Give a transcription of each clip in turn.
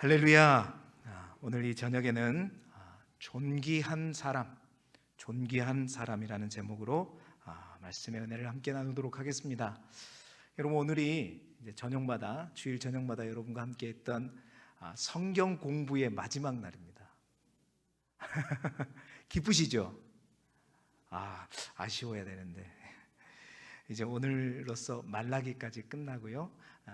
할렐루야. 오늘 이 저녁에는 존귀한 사람이라는 제목으로 말씀의 은혜를 함께 나누도록 하겠습니다. 여러분, 오늘이 이제 주일 저녁마다 여러분과 함께 했던 성경 공부의 마지막 날입니다. 기쁘시죠? 아쉬워야 되는데 이제 오늘로써 말라기까지 끝나고요.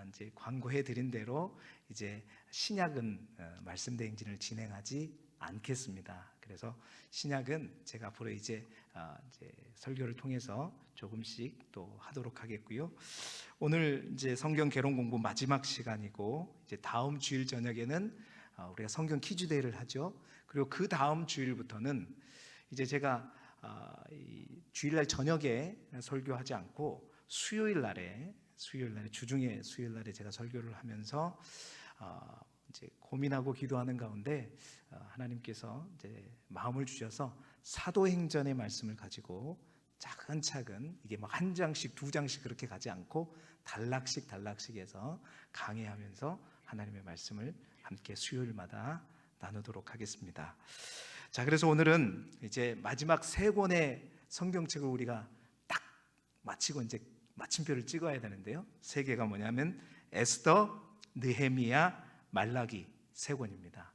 이제 광고해 드린 대로 이제 신약은 말씀 대행진을 진행하지 않겠습니다. 그래서 신약은 제가 앞으로 이제 설교를 통해서 조금씩 또 하도록 하겠고요. 오늘 이제 성경 개론 공부 마지막 시간이고, 이제 다음 주일 저녁에는 우리가 성경 퀴즈데이를 하죠. 그리고 그 다음 주일부터는 이제 제가 주일날 저녁에 설교하지 않고 수요일 날에 주중에 수요일 날에 제가 설교를 하면서 이제 고민하고 기도하는 가운데 하나님께서 이제 마음을 주셔서 사도행전의 말씀을 가지고 차근차근, 이게 막 한 장씩 두 장씩 그렇게 가지 않고 단락씩 해서 강해하면서 하나님의 말씀을 함께 수요일마다 나누도록 하겠습니다. 자, 그래서 오늘은 이제 마지막 세 권의 성경책을 우리가 딱 마치고 이제 마침표를 찍어야 되는데요. 세 개가 뭐냐면 에스더, 느헤미야, 말라기 세 권입니다.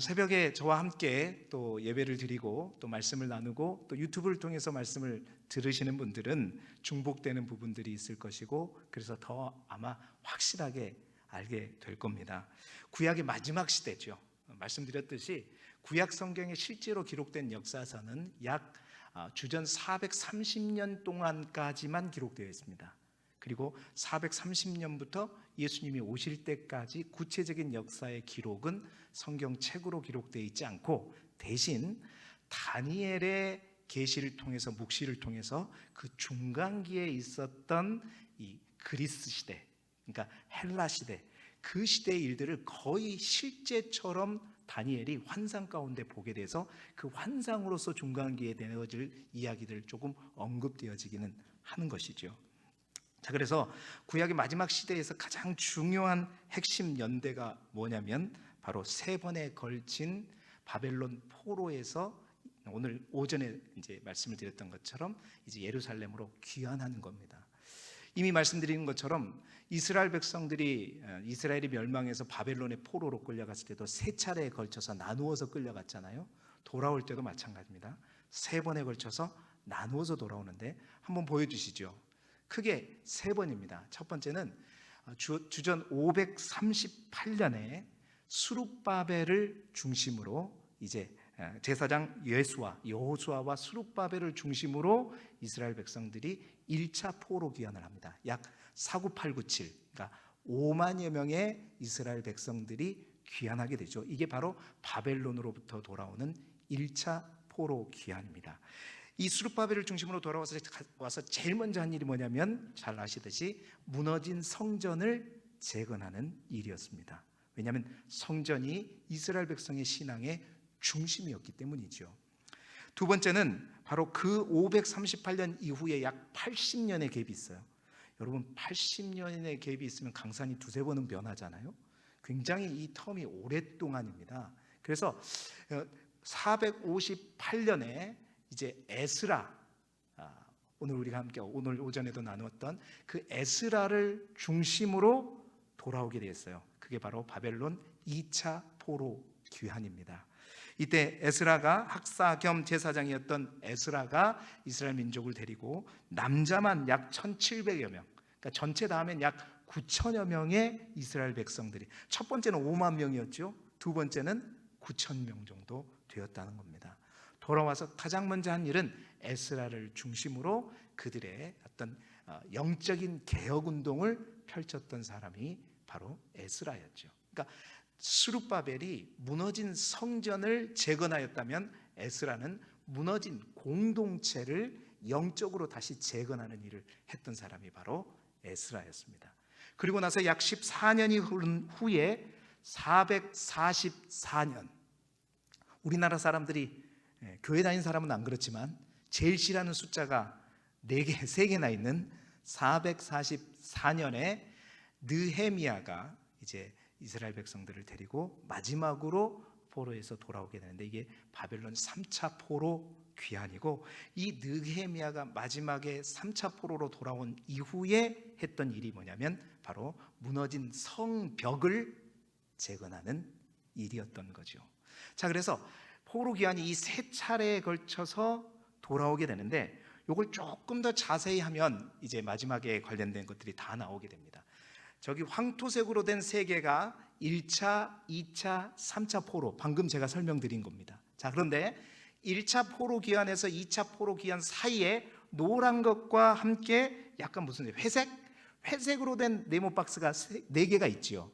새벽에 저와 함께 또 예배를 드리고 또 말씀을 나누고 또 유튜브를 통해서 말씀을 들으시는 분들은 중복되는 부분들이 있을 것이고, 그래서 더 아마 확실하게 알게 될 겁니다. 구약의 마지막 시대죠. 말씀드렸듯이 구약 성경에 실제로 기록된 역사서는 약 주전 430년 동안까지만 기록되어 있습니다. 그리고 430년부터 예수님이 오실 때까지 구체적인 역사의 기록은 성경책으로 기록되어 있지 않고, 대신 다니엘의 계시를 통해서, 묵시를 통해서 그 중간기에 있었던 이 그리스 시대, 그러니까 헬라 시대, 그 시대의 일들을 거의 실제처럼 다니엘이 환상 가운데 보게 돼서 그 환상으로서 중간기에 되어질 이야기들 조금 언급되어지기는 하는 것이죠. 자, 그래서 구약의 마지막 시대에서 가장 중요한 핵심 연대가 뭐냐면 바로 세 번에 걸친 바벨론 포로에서 오늘 오전에 이제 말씀을 드렸던 것처럼 이제 예루살렘으로 귀환하는 겁니다. 이미 말씀드린 것처럼 이스라엘 백성들이 이스라엘이 멸망해서 바벨론의 포로로 끌려갔을 때도 세 차례에 걸쳐서 나누어서 끌려갔잖아요. 돌아올 때도 마찬가지입니다. 세 번에 걸쳐서 나누어서 돌아오는데 한번 보여주시죠. 크게 세 번입니다. 첫 번째는 주전 538년에 수룹바벨을 중심으로 이제 제사장 여호수아와 수룹바벨을 중심으로 이스라엘 백성들이 1차 포로 귀환을 합니다. 약 49897, 그러니까 5만여 명의 이스라엘 백성들이 귀환하게 되죠. 이게 바로 바벨론으로부터 돌아오는 1차 포로 귀환입니다. 이 수룹바벨을 중심으로 돌아와서 제일 먼저 한 일이 뭐냐면, 잘 아시듯이 무너진 성전을 재건하는 일이었습니다. 왜냐하면 성전이 이스라엘 백성의 신앙의 중심이었기 때문이죠. 두 번째는 바로 그 538년 이후에 약 80년의 갭이 있어요. 여러분, 80년의 갭이 있으면 강산이 두세 번은 변하잖아요. 굉장히 이 텀이 오랫동안입니다. 그래서 458년에 이제 에스라, 오늘 우리가 함께 오늘 오전에도 나누었던 그 에스라를 중심으로 돌아오게 되었어요. 그게 바로 바벨론 2차 포로 귀환입니다. 이때 에스라가 학사 겸 제사장이었던 에스라가 이스라엘 민족을 데리고 남자만 약 1700여 명, 그러니까 전체 다 하면 약 9천여 명의 이스라엘 백성들이, 첫 번째는 5만 명이었죠. 두 번째는 9천 명 정도 되었다는 겁니다. 돌아와서 가장 먼저 한 일은 에스라를 중심으로 그들의 어떤 영적인 개혁운동을 펼쳤던 사람이 바로 에스라였죠. 그러니까 수룹바벨이 무너진 성전을 재건하였다면 에스라는 무너진 공동체를 영적으로 다시 재건하는 일을 했던 사람이 바로 에스라였습니다. 그리고 나서 약 14년이 흐른 후에 444년, 우리나라 사람들이 교회 다니는 사람은 안 그렇지만 제일 싫어하는 숫자가 3개나 있는 444년에 느헤미야가 이제 이스라엘 백성들을 데리고 마지막으로 포로에서 돌아오게 되는데, 이게 바벨론 3차 포로 귀환이고, 이 느헤미야가 마지막에 3차 포로로 돌아온 이후에 했던 일이 뭐냐면 바로 무너진 성벽을 재건하는 일이었던 거죠. 자, 그래서 포로 귀환이 이 세 차례에 걸쳐서 돌아오게 되는데, 이걸 조금 더 자세히 하면 이제 마지막에 관련된 것들이 다 나오게 됩니다. 저기 황토색으로 된 세 개가 1차, 2차, 3차 포로, 방금 제가 설명드린 겁니다. 자, 그런데 1차 포로 귀환에서 2차 포로 귀환 사이에 노란 것과 함께 약간 무슨 회색으로 된 네모 박스가 4개가 있지요.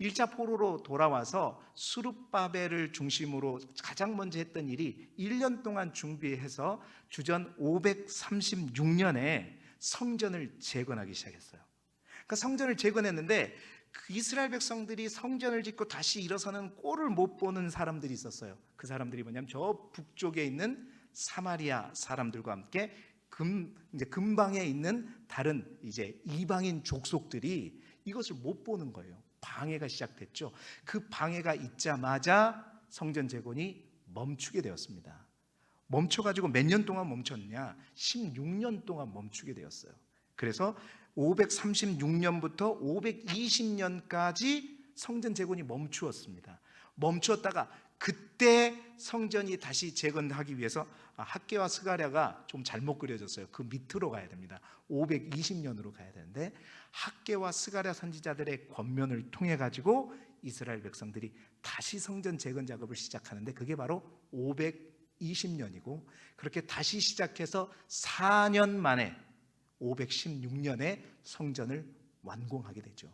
1차 포로로 돌아와서 수룹바벨을 중심으로 가장 먼저 했던 일이 1년 동안 준비해서 주전 536년에 성전을 재건하기 시작했어요. 그러니까 성전을 재건했는데, 그 이스라엘 백성들이 성전을 짓고 다시 일어서는 꼴을 못 보는 사람들이 있었어요. 그 사람들이 뭐냐면 저 북쪽에 있는 사마리아 사람들과 함께 근방에 있는 다른 이제 이방인 족속들이 이것을 못 보는 거예요. 방해가 시작됐죠. 그 방해가 있자마자 성전 재건이 멈추게 되었습니다. 멈춰가지고 몇 년 동안 멈췄냐? 16년 동안 멈추게 되었어요. 그래서 536년부터 520년까지 성전 재건이 멈추었습니다. 멈추었다가 그때 성전이 다시 재건하기 위해서 학개와 스가랴가 좀 잘못 그려졌어요. 그 밑으로 가야 됩니다. 520년으로 가야 되는데, 학개와 스가랴 선지자들의 권면을 통해 가지고 이스라엘 백성들이 다시 성전 재건 작업을 시작하는데, 그게 바로 520년이고, 그렇게 다시 시작해서 4년 만에 516년에 성전을 완공하게 되죠.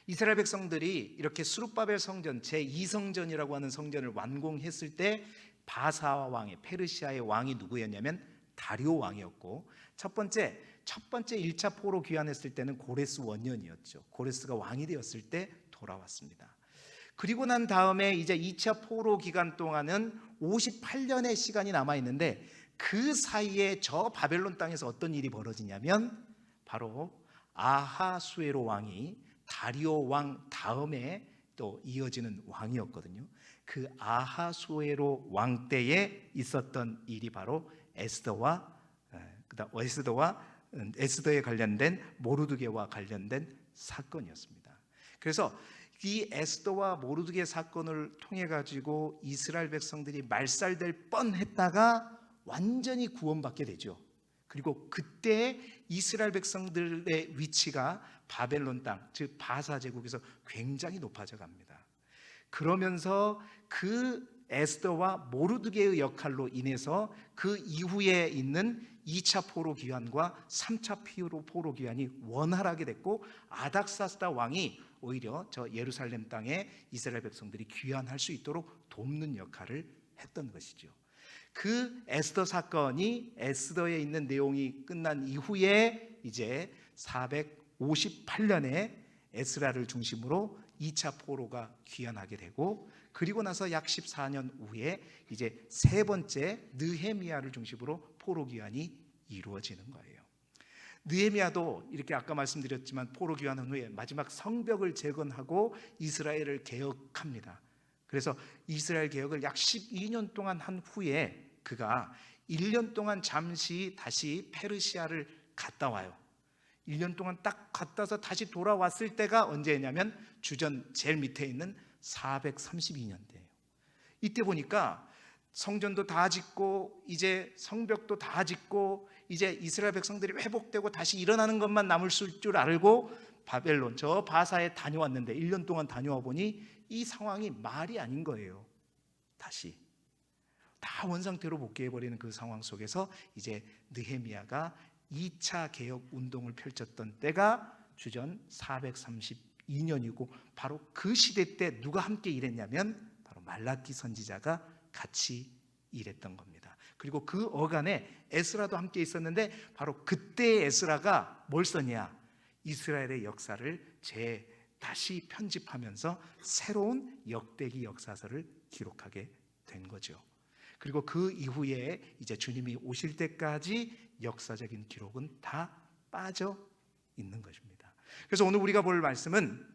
이스라엘 백성들이 이렇게 수룹바벨 성전, 제2성전이라고 하는 성전을 완공했을 때 바사 왕의, 페르시아의 왕이 누구였냐면 다리오 왕이었고, 첫 번째 1차 포로 귀환했을 때는 고레스 원년이었죠. 고레스가 왕이 되었을 때 돌아왔습니다. 그리고 난 다음에 이제 2차 포로 기간 동안은 58년의 시간이 남아 있는데, 그 사이에 저 바벨론 땅에서 어떤 일이 벌어지냐면 바로 아하수에로 왕이 다리오 왕 다음에 또 이어지는 왕이었거든요. 그 아하수에로 왕 때에 있었던 일이 바로 에스더에 관련된 모르드게와 관련된 사건이었습니다. 그래서 이 에스더와 모르드게 사건을 통해 가지고 이스라엘 백성들이 말살될 뻔했다가 완전히 구원받게 되죠. 그리고 그때 이스라엘 백성들의 위치가 바벨론 땅, 즉 바사 제국에서 굉장히 높아져 갑니다. 그러면서 그 에스더와 모르드게의 역할로 인해서 그 이후에 있는 2차 포로 귀환과 3차 포로 귀환이 원활하게 됐고, 아닥사스다 왕이 오히려 저 예루살렘 땅에 이스라엘 백성들이 귀환할 수 있도록 돕는 역할을 했던 것이죠. 그 에스더 사건이, 에스더에 있는 내용이 끝난 이후에 이제 458년에 에스라를 중심으로 2차 포로가 귀환하게 되고, 그리고 나서 약 14년 후에 이제 세 번째 느헤미야를 중심으로 포로 귀환이 이루어지는 거예요. 느헤미야도 이렇게 아까 말씀드렸지만 포로 귀환한 후에 마지막 성벽을 재건하고 이스라엘을 개혁합니다. 그래서 이스라엘 개혁을 약 12년 동안 한 후에 그가 1년 동안 잠시 다시 페르시아를 갔다 와요. 1년 동안 딱 갔다서 다시 돌아왔을 때가 언제냐면 주전 제일 밑에 있는 432년대예요. 이때 보니까 성전도 다 짓고 이제 성벽도 다 짓고 이제 이스라엘 백성들이 회복되고 다시 일어나는 것만 남을 줄 알고 바벨론 저 바사에 다녀왔는데 1년 동안 다녀와 보니 이 상황이 말이 아닌 거예요. 다시 다 원상태로 복귀해버리는 그 상황 속에서 이제 느헤미야가 2차 개혁 운동을 펼쳤던 때가 주전 432년이고, 바로 그 시대 때 누가 함께 일했냐면 바로 말라기 선지자가 같이 일했던 겁니다. 그리고 그 어간에 에스라도 함께 있었는데, 바로 그때 에스라가 뭘 썼냐? 이스라엘의 역사를 다시 편집하면서 새로운 역대기 역사서를 기록하게 된 거죠. 그리고 그 이후에 이제 주님이 오실 때까지 역사적인 기록은 다 빠져 있는 것입니다. 그래서 오늘 우리가 볼 말씀은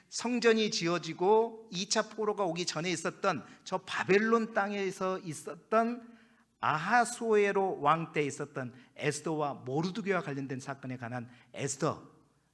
성전이 지어지고 2차 포로가 오기 전에 있었던 저 바벨론 땅에서 있었던 아하수에로 왕 때 있었던 에스더와 모르드게와 관련된 사건에 관한 에스더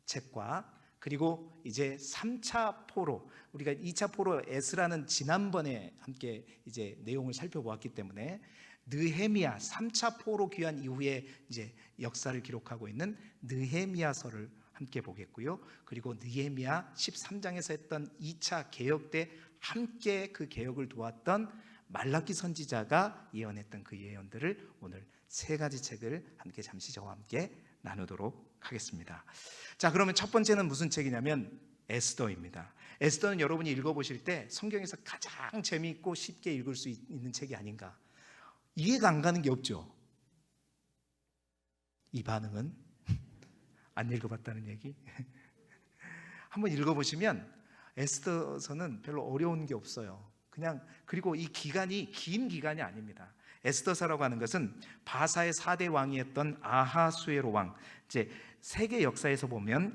책과, 그리고 이제 3차 포로, 우리가 2차 포로 에스라는 지난번에 함께 이제 내용을 살펴보았기 때문에 느헤미야 3차 포로 귀환 이후에 이제 역사를 기록하고 있는 느헤미야서를 함께 보겠고요. 그리고 느헤미야 13장에서 했던 2차 개혁 때 함께 그 개혁을 도왔던 말라기 선지자가 예언했던 그 예언들을 오늘 세 가지 책을 함께 잠시 저와 함께 나누도록 하겠습니다. 자, 그러면 첫 번째는 무슨 책이냐면 에스더입니다. 에스더는 여러분이 읽어보실 때 성경에서 가장 재미있고 쉽게 읽을 수 있는 책이 아닌가. 이해가 안 가는 게 없죠. 이 반응은 안 읽어봤다는 얘기? 한번 읽어보시면 에스더서는 별로 어려운 게 없어요. 그냥, 그리고 이 기간이 긴 기간이 아닙니다. 에스더서라고 하는 것은 바사의 4대 왕이었던 아하수에로 왕, 이제 세계 역사에서 보면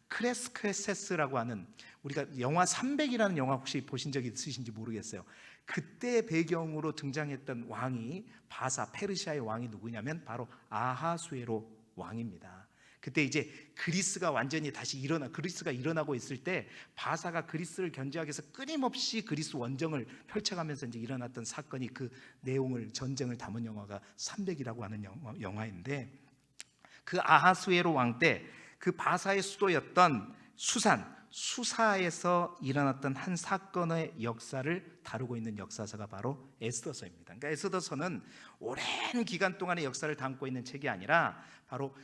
크레스케세스라고 하는, 우리가 영화 300이라는 영화 혹시 보신 적이 있으신지 모르겠어요. 그때 배경으로 등장했던 왕이, 바사 페르시아의 왕이 누구냐면 바로 아하수에로 왕입니다. 그때 이제 그리스가 완전히 다시 그리스가 일어나고 있을 때 바사가 그리스를 견제하기 위해서 끊임없이 그리스 원정을 펼쳐가면서 이제 일어났던 사건이, 그 내용을, 전쟁을 담은 영화가 300이라고 하는 영화인데, 그 아하수에로 왕 때 그 바사의 수도였던 수사에서 일어났던 한 사건의 역사를 다루고 있는 역사서가 바로 에스더서입니다. 그러니까 에스더서는 오랜 기간 동안의 역사를 담고 있는 책이 아니라 바로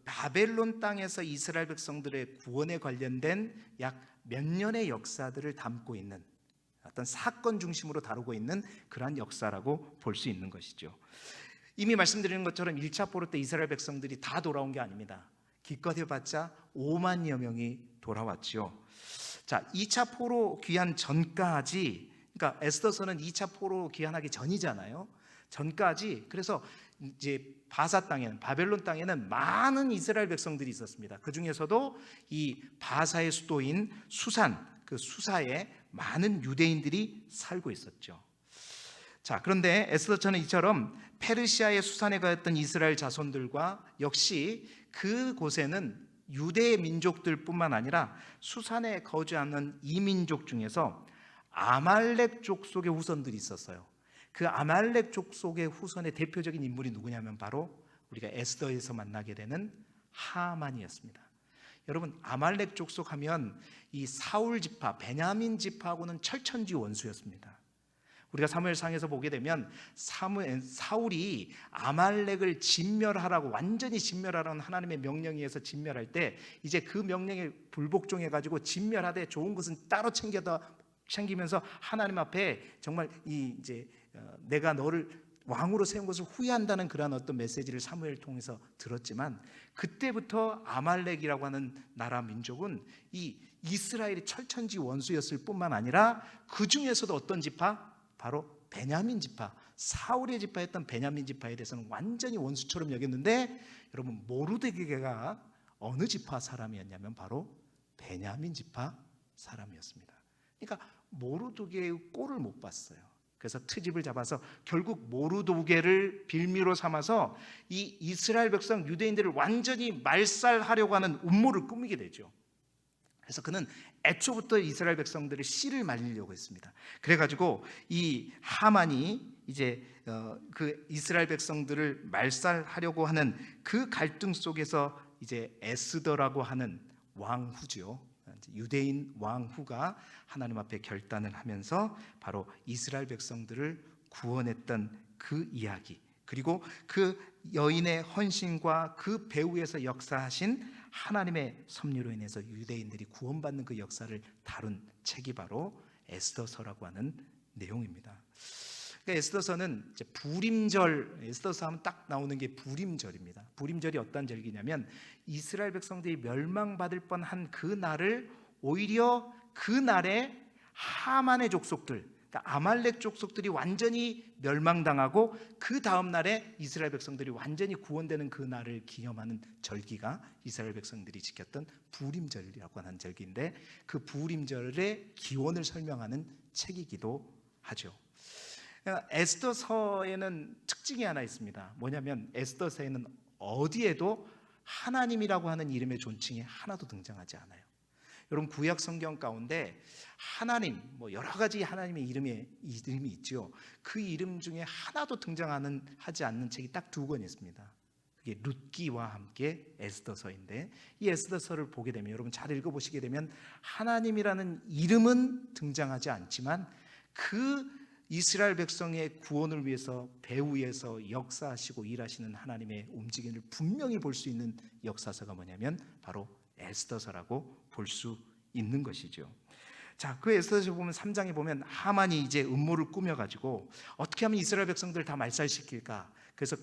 바벨론 땅에서 이스라엘 백성들의 구원에 관련된 약 몇 년의 역사들을 담고 있는, 어떤 사건 중심으로 다루고 있는 그러한 역사라고 볼 수 있는 것이죠. 이미 말씀드리는 것처럼 1차 포로 때 이스라엘 백성들이 다 돌아온 게 아닙니다. 기껏 해봤자 5만여 명이 돌아왔죠. 자, 2차 포로 귀환 전까지, 그러니까 에스더서는 2차 포로 귀환하기 전이잖아요. 전까지, 그래서 이제 바사 땅에는, 바벨론 땅에는 많은 이스라엘 백성들이 있었습니다. 그 중에서도 이 바사의 수도인 그 수사에 많은 유대인들이 살고 있었죠. 자, 그런데 에스더서는 이처럼 페르시아의 수산에 가였던 이스라엘 자손들과 역시 그곳에는 유대 민족들뿐만 아니라 수산에 거주하는 이민족 중에서 아말렉 족속의 후손들이 있었어요. 그 아말렉 족속의 후손의 대표적인 인물이 누구냐면 바로 우리가 에스더에서 만나게 되는 하만이었습니다. 여러분, 아말렉 족속 하면 이 사울 지파, 베냐민 지파하고는 철천지 원수였습니다. 우리가 사무엘상에서 보게 되면 사울이 아말렉을 진멸하라고, 완전히 진멸하라는 하나님의 명령에 의해서 진멸할 때, 이제 그 명령에 불복종해 가지고 진멸하되 좋은 것은 따로 챙기면서 하나님 앞에 정말 내가 너를 왕으로 세운 것을 후회한다는 그러한 어떤 메시지를 사무엘 통해서 들었지만, 그때부터 아말렉이라고 하는 나라 민족은 이 이스라엘의 철천지 원수였을 뿐만 아니라 그 중에서도 어떤 지파? 바로 베냐민 지파, 사울의 지파였던 베냐민 지파에 대해서는 완전히 원수처럼 여겼는데, 여러분, 모르드게가 어느 지파 사람이었냐면 바로 베냐민 지파 사람이었습니다. 그러니까 모르드게의 꼴을 못 봤어요. 그래서 트집을 잡아서 결국 모르드게를 빌미로 삼아서 이 이스라엘 백성 유대인들을 완전히 말살하려고 하는 음모를 꾸미게 되죠. 그래서 그는 애초부터 이스라엘 백성들의 씨를 말리려고 했습니다. 그래가지고 이 하만이 이제 그 이스라엘 백성들을 말살하려고 하는 그 갈등 속에서 이제 에스더라고 하는 왕후죠, 유대인 왕후가 하나님 앞에 결단을 하면서 바로 이스라엘 백성들을 구원했던 그 이야기, 그리고 그 여인의 헌신과 그 배후에서 역사하신 하나님의 섭리로 인해서 유대인들이 구원받는 그 역사를 다룬 책이 바로 에스더서라고 하는 내용입니다. 그러니까 에스더서는 이제 부림절, 에스더서 하면 딱 나오는 게 부림절입니다. 부림절이 어떤 절기냐면 이스라엘 백성들이 멸망받을 뻔한 그 날을 오히려 그 날에 하만의 족속들, 그러니까 아말렉 족속들이 완전히 멸망당하고 그 다음 날에 이스라엘 백성들이 완전히 구원되는 그 날을 기념하는 절기가 이스라엘 백성들이 지켰던 부림절이라고 하는 절기인데, 그 부림절의 기원을 설명하는 책이기도 하죠. 에스더서에는 특징이 하나 있습니다. 뭐냐면 에스더서에는 어디에도 하나님이라고 하는 이름의 존칭이 하나도 등장하지 않아요. 여러분, 구약 성경 가운데 하나님, 여러 가지 하나님의 이름이 있죠. 그 이름 중에 하나도 하지 않는 책이 딱 2권 있습니다. 그게 룻기와 함께 에스더서인데, 이 에스더서를 보게 되면, 여러분 잘 읽어보시게 되면 하나님이라는 이름은 등장하지 않지만 그 이스라엘 백성의 구원을 위해서 배후에서 역사하시고 일하시는 하나님의 움직임을 분명히 볼 수 있는 역사서가 뭐냐면 바로 에스더서라고 볼 수 있는 것이죠. 자, 그 에스더서 보면 3장에 보면 하만이 이제 음모를 꾸며가지고 어떻게 하면 이스라엘 백성들을 다 말살시킬까, 그래서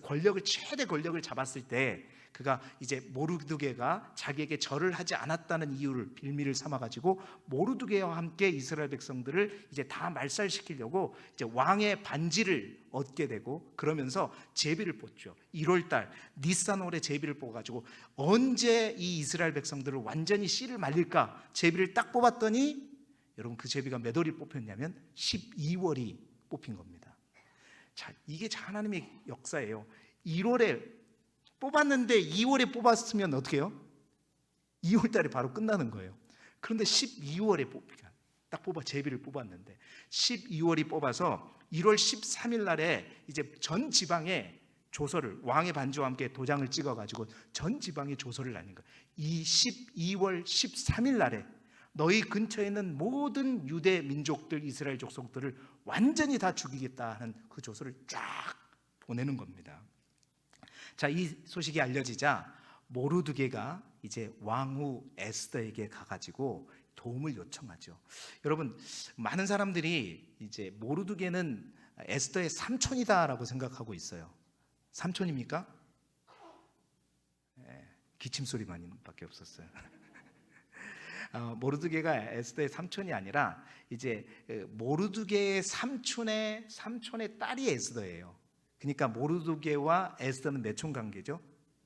최대 권력을 잡았을 때 그가 이제 모르드게가 자기에게 절을 하지 않았다는 이유를 빌미를 삼아가지고 모르드게와 함께 이스라엘 백성들을 이제 다 말살시키려고 이제 왕의 반지를 얻게 되고, 그러면서 제비를 뽑죠. 1월달 니산월에 제비를 뽑아가지고 언제 이 이스라엘 백성들을 완전히 씨를 말릴까 제비를 딱 뽑았더니, 여러분 그 제비가 몇 월이 뽑혔냐면 12월이 뽑힌 겁니다. 자, 이게 하나님의 역사예요. 1월에 뽑았는데 2월에 뽑았으면 어떻게 해요? 2월 달에 바로 끝나는 거예요. 그런데 12월에 제비를 뽑았는데 12월이 뽑아서 1월 13일 날에 이제 전 지방에 조서를, 왕의 반지와 함께 도장을 찍어가지고 전 지방에 조서를 날린 거예요. 이 12월 13일 날에 너희 근처에 있는 모든 유대 민족들, 이스라엘 족속들을 완전히 다 죽이겠다 하는 그 조서를 쫙 보내는 겁니다. 자, 이 소식이 알려지자 모르드게가 이제 왕후 에스더에게 가가지고 도움을 요청하죠. 여러분, 많은 사람들이 이제 모르드게는 에스더의 삼촌이다라고 생각하고 있어요. 삼촌입니까? 네, 기침 소리만밖에 없었어요. 모르드게가 에스더의 삼촌이 아니라 이제 모르드게의 삼촌의 딸이 에스더예요. 그러니까 모르드게와 에스더는 몇 촌 관계죠?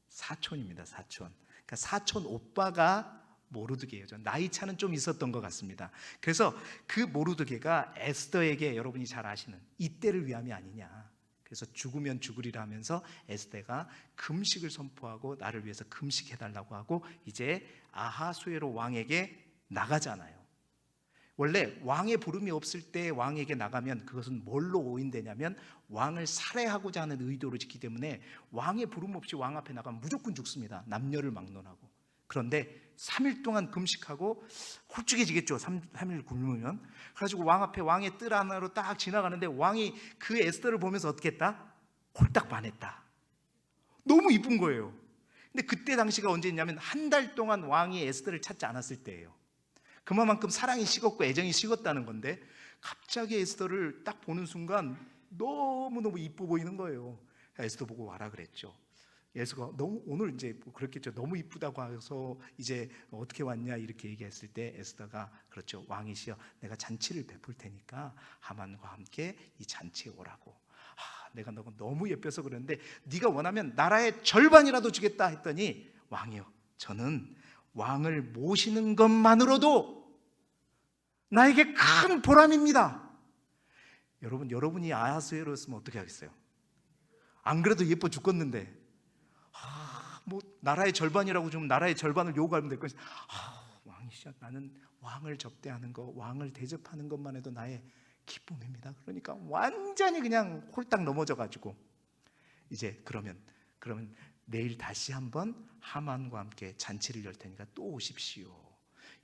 사촌입니다. 사촌. 그러니까 사촌 오빠가 모르드게예요. 나이 차는 좀 있었던 것 같습니다. 그래서 그 모르드게가 에스더에게, 여러분이 잘 아시는 이때를 위함이 아니냐, 그래서 죽으면 죽으리라 하면서 에스더가 금식을 선포하고 나를 위해서 금식해달라고 하고 이제 아하수에로 왕에게 나가잖아요. 원래 왕의 부름이 없을 때 왕에게 나가면 그것은 뭘로 오인되냐면 왕을 살해하고자 하는 의도로 짓기 때문에 왕의 부름 없이 왕 앞에 나가면 무조건 죽습니다. 남녀를 막론하고. 그런데 3일 동안 금식하고 홀쭉해지겠죠. 3일 굶으면. 그래가지고 왕 앞에 왕의 뜰 하나로 딱 지나가는데 왕이 그 에스더를 보면서 어떻게 했다? 홀딱 반했다. 너무 이쁜 거예요. 근데 그때 당시가 언제였냐면 한 달 동안 왕이 에스더를 찾지 않았을 때예요. 그만큼 사랑이 식었고 애정이 식었다는 건데, 갑자기 에스더를 딱 보는 순간 너무너무 이뻐 보이는 거예요. 에스더 보고 와라 그랬죠. 에스더가 너무, 오늘 이제 그랬겠죠. 너무 이쁘다고 해서 이제 어떻게 왔냐 이렇게 얘기했을 때 에스더가, 그렇죠, 왕이시여 내가 잔치를 베풀 테니까 하만과 함께 이 잔치에 오라고. 내가 너가 너무 예뻐서 그러는데 네가 원하면 나라의 절반이라도 주겠다 했더니, 왕이여 저는 왕을 모시는 것만으로도 나에게 큰 보람입니다. 여러분이 아하수에로였으면 어떻게 하겠어요? 안 그래도 예뻐 죽겠는데 나라의 절반이라고 좀 나라의 절반을 요구하면 될 것이, 왕이시여 나는 왕을 접대하는 거, 왕을 대접하는 것만 해도 나의 기쁨입니다. 그러니까 완전히 그냥 홀딱 넘어져 가지고 이제 그러면 내일 다시 한번 하만과 함께 잔치를 열 테니까 또 오십시오.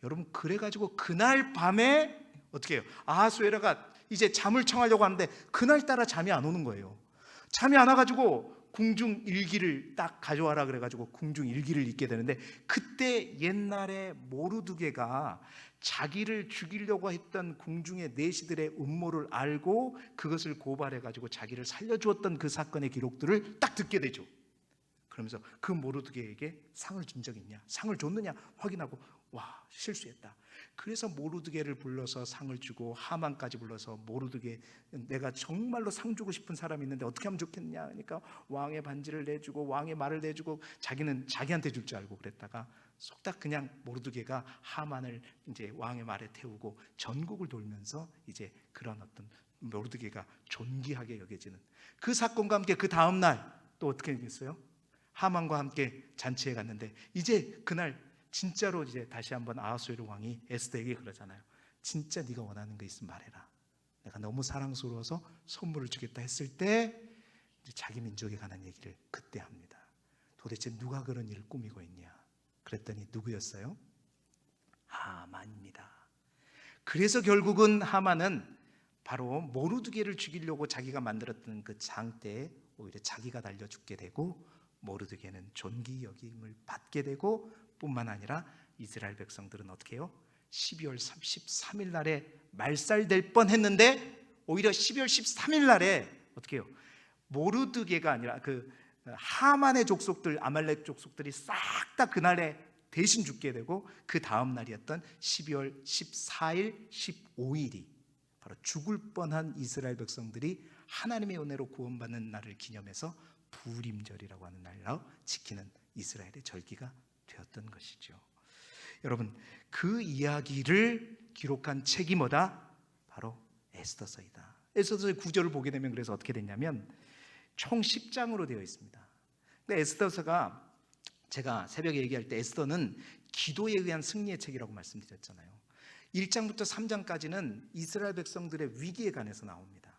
여러분, 그래가지고 그날 밤에 어떻게 해요? 아하수에라가 이제 잠을 청하려고 하는데 그날따라 잠이 안 오는 거예요. 잠이 안 와가지고 궁중 일기를 딱 가져와라 그래가지고 궁중 일기를 읽게 되는데, 그때 옛날에 모르드게가 자기를 죽이려고 했던 궁중의 내시들의 음모를 알고 그것을 고발해가지고 자기를 살려주었던 그 사건의 기록들을 딱 듣게 되죠. 그러면서 그 모르드게에게 상을 준 적이 있냐, 상을 줬느냐 확인하고, 와 실수했다. 그래서 모르드게를 불러서 상을 주고 하만까지 불러서 모르드게, 내가 정말로 상 주고 싶은 사람이 있는데 어떻게 하면 좋겠냐 그러니까 왕의 반지를 내주고 왕의 말을 내주고 자기는 자기한테 줄 줄 알고 그랬다가 속닥 그냥 모르드게가 하만을 이제 왕의 말에 태우고 전국을 돌면서 이제 그런 어떤 모르드게가 존귀하게 여겨지는 그 사건과 함께 그 다음 날 또 어떻게 됐어요? 하만과 함께 잔치에 갔는데 이제 그날 진짜로 이제 다시 한번 아하수에로 왕이 에스더에게 그러잖아요. 진짜 네가 원하는 거 있으면 말해라. 내가 너무 사랑스러워서 선물을 주겠다 했을 때 이제 자기 민족에 관한 얘기를 그때 합니다. 도대체 누가 그런 일을 꾸미고 있냐? 그랬더니 누구였어요? 하만입니다. 그래서 결국은 하만은 바로 모르드게를 죽이려고 자기가 만들었던 그 장대에 오히려 자기가 달려 죽게 되고 모르드게는 존귀 여김을 받게 되고 뿐만 아니라 이스라엘 백성들은 어떻게 해요? 12월 13일 날에 말살될 뻔했는데 오히려 12월 13일 날에 어떻게 해요? 모르드게가 아니라 그 하만의 족속들, 아말렉 족속들이 싹 다 그날에 대신 죽게 되고 그 다음 날이었던 12월 14일, 15일이 바로 죽을 뻔한 이스라엘 백성들이 하나님의 은혜로 구원받는 날을 기념해서 부림절이라고 하는 날로 지키는 이스라엘의 절기가 되었던 것이죠. 여러분, 그 이야기를 기록한 책이 뭐다? 바로 에스더서이다. 에스더서의 구절을 보게 되면 그래서 어떻게 됐냐면 총 10장으로 되어 있습니다. 근데 에스더서가 제가 새벽에 얘기할 때 에스더는 기도에 의한 승리의 책이라고 말씀드렸잖아요. 1장부터 3장까지는 이스라엘 백성들의 위기에 관해서 나옵니다.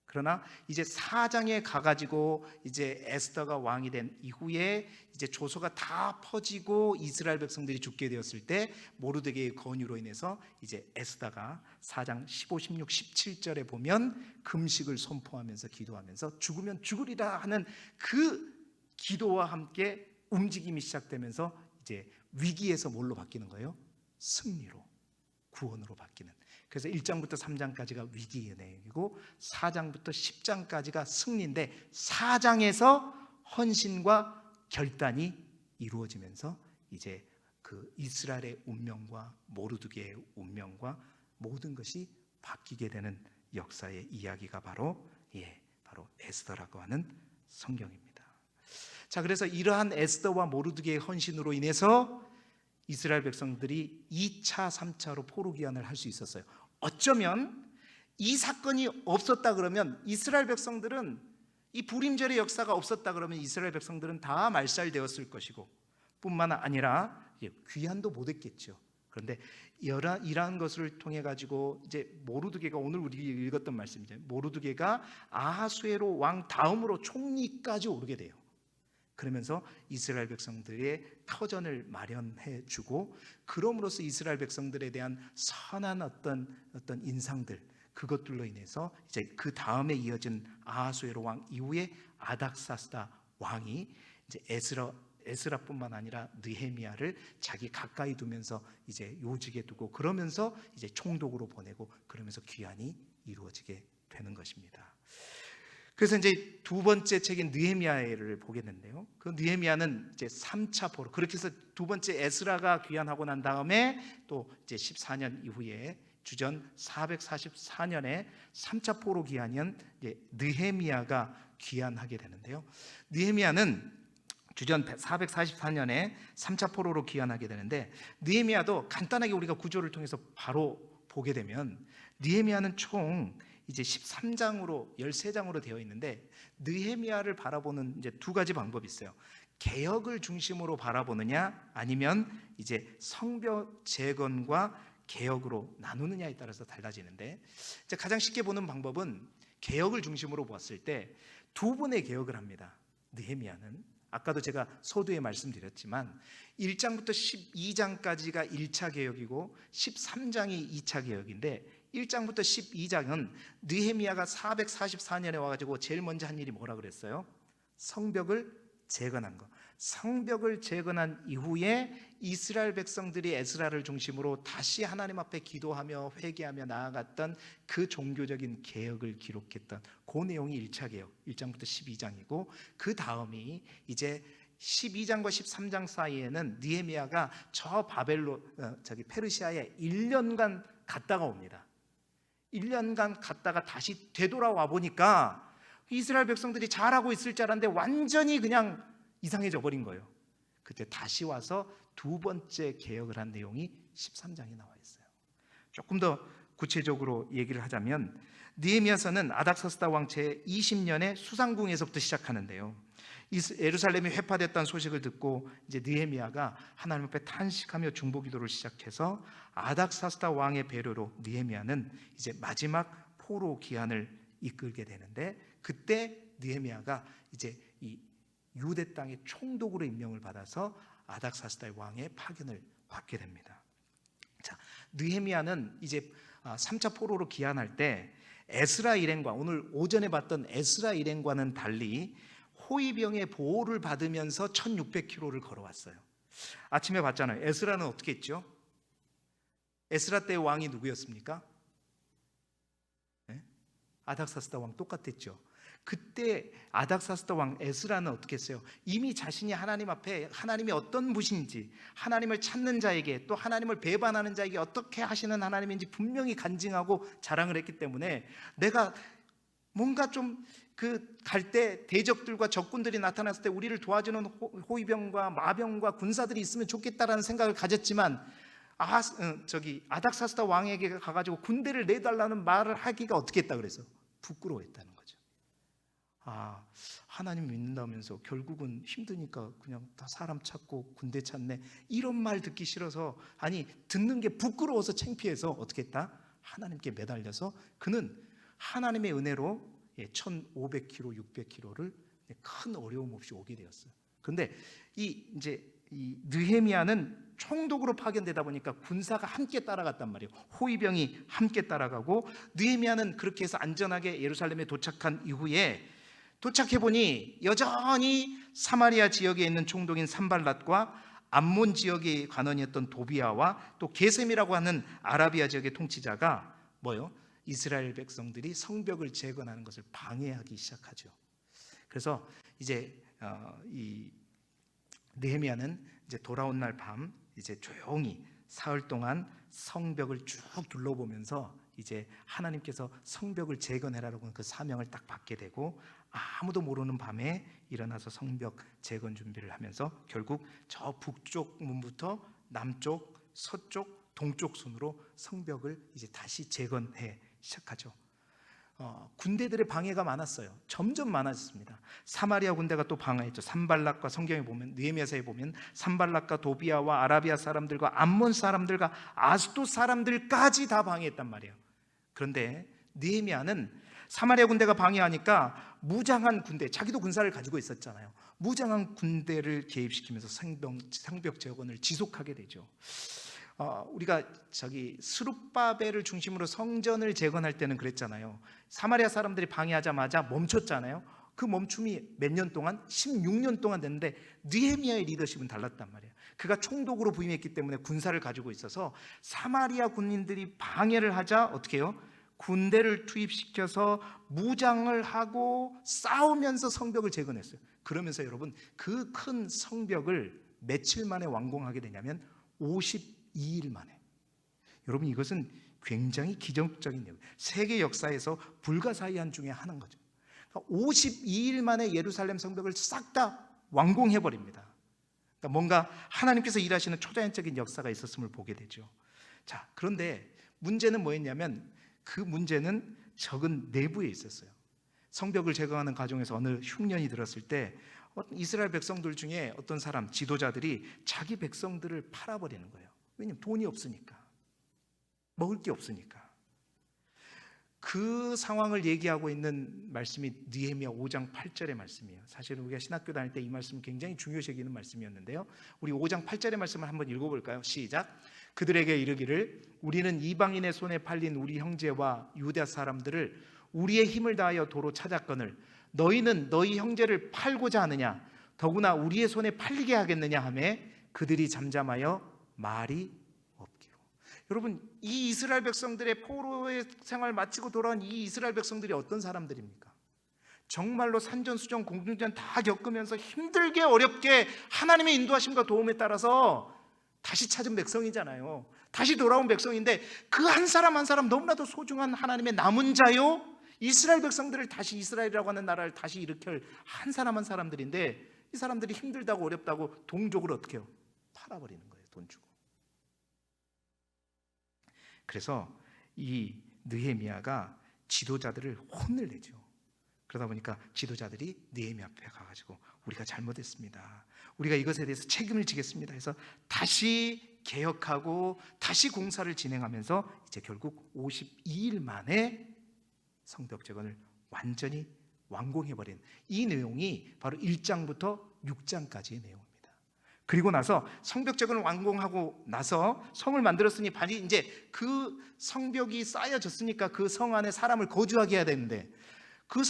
그러나 이제 4장에 가가지고 이제 에스더가 왕이 된 이후에 이제 조소가 다 퍼지고 이스라엘 백성들이 죽게 되었을 때 모르드게의 건의로 인해서 이제 에스더가 4장 15, 16, 17절에 보면 금식을 선포하면서 기도하면서 죽으면 죽으리라 하는 그 기도와 함께 움직임이 시작되면서 이제 위기에서 뭘로 바뀌는 거예요? 승리로, 구원으로 바뀌는. 그래서 1장부터 3장까지가 위기의 내용이고 4장부터 10장까지가 승리인데 4장에서 헌신과 결단이 이루어지면서 이제 그 이스라엘의 운명과 모르드게의 운명과 모든 것이 바뀌게 되는 역사의 이야기가 바로 에스더라고 하는 성경입니다. 자, 그래서 이러한 에스더와 모르드게의 헌신으로 인해서 이스라엘 백성들이 2차, 3차로 포로 귀환을 할 수 있었어요. 어쩌면 이 사건이 없었다 그러면 이스라엘 백성들은, 이 부림절의 역사가 없었다 그러면 이스라엘 백성들은 다 말살되었을 것이고 뿐만 아니라 귀환도 못했겠죠. 그런데 이러한 것을 통해 가지고 이제 모르드게가, 오늘 우리 읽었던 말씀이죠. 모르드게가 아하수에로 왕 다음으로 총리까지 오르게 돼요. 그러면서 이스라엘 백성들의 터전을 마련해 주고, 그럼으로써 이스라엘 백성들에 대한 선한 어떤 인상들, 그것들로 인해서 이제 그 다음에 이어진 아하수에로 왕 이후에 아닥사스다 왕이 이제 에스라뿐만 아니라 느헤미야를 자기 가까이 두면서 이제 요직에 두고, 그러면서 이제 총독으로 보내고, 그러면서 귀환이 이루어지게 되는 것입니다. 그래서 이제 두 번째 책인 느헤미야를 보게 됐는데요. 그 느헤미야는 이제 3차 포로, 그렇게 해서 두 번째 에스라가 귀환하고 난 다음에 또 이제 14년 이후에 주전 444년에 3차 포로 귀환인 이제 느헤미야가 귀환하게 되는데요. 느헤미야는 주전 444년에 3차 포로로 귀환하게 되는데, 느헤미야도 간단하게 우리가 구조를 통해서 바로 보게 되면 느헤미야는 총 이제 13장으로 13장으로 되어 있는데, 느헤미야를 바라보는 이제 두 가지 방법이 있어요. 개혁을 중심으로 바라보느냐, 아니면 이제 성벽 재건과 개혁으로 나누느냐에 따라서 달라지는데, 이제 가장 쉽게 보는 방법은 개혁을 중심으로 보았을 때 두 번의 개혁을 합니다. 느헤미야는 아까도 제가 서두에 말씀드렸지만 1장부터 12장까지가 1차 개혁이고 13장이 2차 개혁인데, 1장부터 12장은 느헤미야가 444년에 와가지고 제일 먼저 한 일이 뭐라 그랬어요? 성벽을 재건한 거. 성벽을 재건한 이후에 이스라엘 백성들이 에스라를 중심으로 다시 하나님 앞에 기도하며 회개하며 나아갔던 그 종교적인 개혁을 기록했던 그 내용이 1차 개혁, 1장부터 12장이고, 그 다음이 이제 12장과 13장 사이에는 느헤미야가 저 페르시아에 1년간 갔다가 옵니다. 1년간 갔다가 다시 되돌아와 보니까 이스라엘 백성들이 잘하고 있을 줄 알았는데 완전히 그냥 이상해져 버린 거예요. 그때 다시 와서 두 번째 개혁을 한 내용이 13장에 나와 있어요. 조금 더 구체적으로 얘기를 하자면 느헤미야서는 아닥사스다 왕 제20년에 수상궁에서부터 시작하는데요. 예루살렘이 회파됐다는 소식을 듣고 이제 느헤미야가 하나님 앞에 탄식하며 중보기도를 시작해서 아닥사스다 왕의 배려로 느헤미야는 이제 마지막 포로 기한을 이끌게 되는데, 그때 느헤미야가 이제 이 유대 땅의 총독으로 임명을 받아서 아닥사스다 왕의 파견을 받게 됩니다. 자, 느헤미야는 이제 3차 포로로 기한할 때 에스라 일행과, 오늘 오전에 봤던 에스라 일행과는 달리 호위병의 보호를 받으면서 1600km를 걸어왔어요. 아침에 봤잖아요. 에스라는 어떻게 했죠? 에스라 때의 왕이 누구였습니까? 네? 아닥사스다 왕 똑같았죠. 그때 아닥사스다 왕 에스라는 어떻게 했어요? 이미 자신이 하나님 앞에 하나님이 어떤 분인지, 하나님을 찾는 자에게, 또 하나님을 배반하는 자에게 어떻게 하시는 하나님인지 분명히 간증하고 자랑을 했기 때문에, 내가 뭔가 좀 갈 때 대적들과 적군들이 나타났을 때 우리를 도와주는 호위병과 마병과 군사들이 있으면 좋겠다라는 생각을 가졌지만, 아닥사스다 왕에게 가가지고 군대를 내달라는 말을 하기가 어떻게 했다 그래서 부끄러워했다는 거죠. 하나님 믿는다면서 결국은 힘드니까 그냥 다 사람 찾고 군대 찾네, 이런 말 듣기 싫어서, 아니 듣는 게 부끄러워서 창피해서 어떻게 했다? 하나님께 매달려서 그는 하나님의 은혜로 1500km, 600km를 큰 어려움 없이 오게 되었어요. 그런데 이 느헤미야는 총독으로 파견되다 보니까 군사가 함께 따라갔단 말이에요. 호위병이 함께 따라가고, 느헤미야는 그렇게 해서 안전하게 예루살렘에 도착한 이후에 도착해 보니 여전히 사마리아 지역에 있는 총독인 산발랏과 암몬 지역의 관원이었던 도비아와 또 게셈이라고 하는 아라비아 지역의 통치자가 이스라엘 백성들이 성벽을 재건하는 것을 방해하기 시작하죠. 그래서 이제 이 느헤미야는 이제 돌아온 날 밤 이제 조용히 사흘 동안 성벽을 쭉 둘러보면서 이제 하나님께서 성벽을 재건해라라고 하는 그 사명을 딱 받게 되고, 아무도 모르는 밤에 일어나서 성벽 재건 준비를 하면서 결국 저 북쪽 문부터 남쪽, 서쪽, 동쪽 순으로 성벽을 이제 다시 재건해 시작하죠. 군대들의 방해가 많았어요. 점점 많아졌습니다. 사마리아 군대가 또 방해했죠. 산발락과, 성경에 보면, 느헤미야서에 보면 산발락과 도비아와 아라비아 사람들과 암몬 사람들과 아스돗 사람들까지 다 방해했단 말이에요. 그런데 느헤미야는 사마리아 군대가 방해하니까 무장한 군대, 자기도 군사를 가지고 있었잖아요. 무장한 군대를 개입시키면서 성벽 재건을 지속하게 되죠. 우리가 스룹바벨을 중심으로 성전을 재건할 때는 그랬잖아요. 사마리아 사람들이 방해하자마자 멈췄잖아요. 그 멈춤이 몇 년 동안? 16년 동안 됐는데 느헤미야의 리더십은 달랐단 말이에요. 그가 총독으로 부임했기 때문에 군사를 가지고 있어서 사마리아 군인들이 방해를 하자 어떻게 해요? 군대를 투입시켜서 무장을 하고 싸우면서 성벽을 재건했어요. 그러면서 여러분, 그 큰 성벽을 며칠 만에 완공하게 되냐면 52일 만에. 여러분, 이것은 굉장히 기적적인 내용, 세계 역사에서 불가사의한 중에 하나인 거죠. 52일 만에 예루살렘 성벽을 싹 다 완공해버립니다. 그러니까 뭔가 하나님께서 일하시는 초자연적인 역사가 있었음을 보게 되죠. 자, 그런데 문제는 뭐였냐면, 그 문제는 적은 내부에 있었어요. 성벽을 재건하는 과정에서 어느 흉년이 들었을 때 이스라엘 백성들 중에 어떤 사람, 지도자들이 자기 백성들을 팔아버리는 거예요. 왜냐하면 돈이 없으니까, 먹을 게 없으니까. 그 상황을 얘기하고 있는 말씀이 느헤미야 5장 8절의 말씀이에요. 사실은 우리가 신학교 다닐 때 이 말씀은 굉장히 중요시 여기는 말씀이었는데요. 우리 5장 8절의 말씀을 한번 읽어볼까요? 시작. 그들에게 이르기를, 우리는 이방인의 손에 팔린 우리 형제와 유다 사람들을 우리의 힘을 다하여 도로 찾았거늘 너희는 너희 형제를 팔고자 하느냐? 더구나 우리의 손에 팔리게 하겠느냐 하며 그들이 잠잠하여 말이 없기로. 여러분, 이 이스라엘 백성들의 포로의 생활 마치고 돌아온 이 이스라엘 백성들이 어떤 사람들입니까? 정말로 산전수전 공중전 다 겪으면서 힘들게 어렵게 하나님의 인도하심과 도움에 따라서 다시 찾은 백성이잖아요. 다시 돌아온 백성인데 그 한 사람 한 사람 너무나도 소중한 하나님의 남은 자요, 이스라엘 백성들을 다시, 이스라엘이라고 하는 나라를 다시 일으킬 한 사람 한 사람들인데, 이 사람들이 힘들다고 어렵다고 동족을 어떻게 해요? 팔아버리는 거예요, 돈 주고. 그래서 이 느헤미야가 지도자들을 혼을 내죠. 그러다 보니까 지도자들이 느헤미야 앞에 가가지고 우리가 잘못했습니다, 우리가 이것에 대해서 책임을 지겠습니다 해서 다시 개혁하고 다시 공사를 진행하면서 이제 결국 52일 만에 성벽 재건을 완전히 완공해버린 이 내용이 바로 1장부터 6장까지의 내용입니다. 그리고 나서 성벽 재건을 완공하고 나서 성을 만들었으니 이제 그 성벽이 쌓여졌으니까 그 성 안에 사람을 거주하게 해야 되는데 그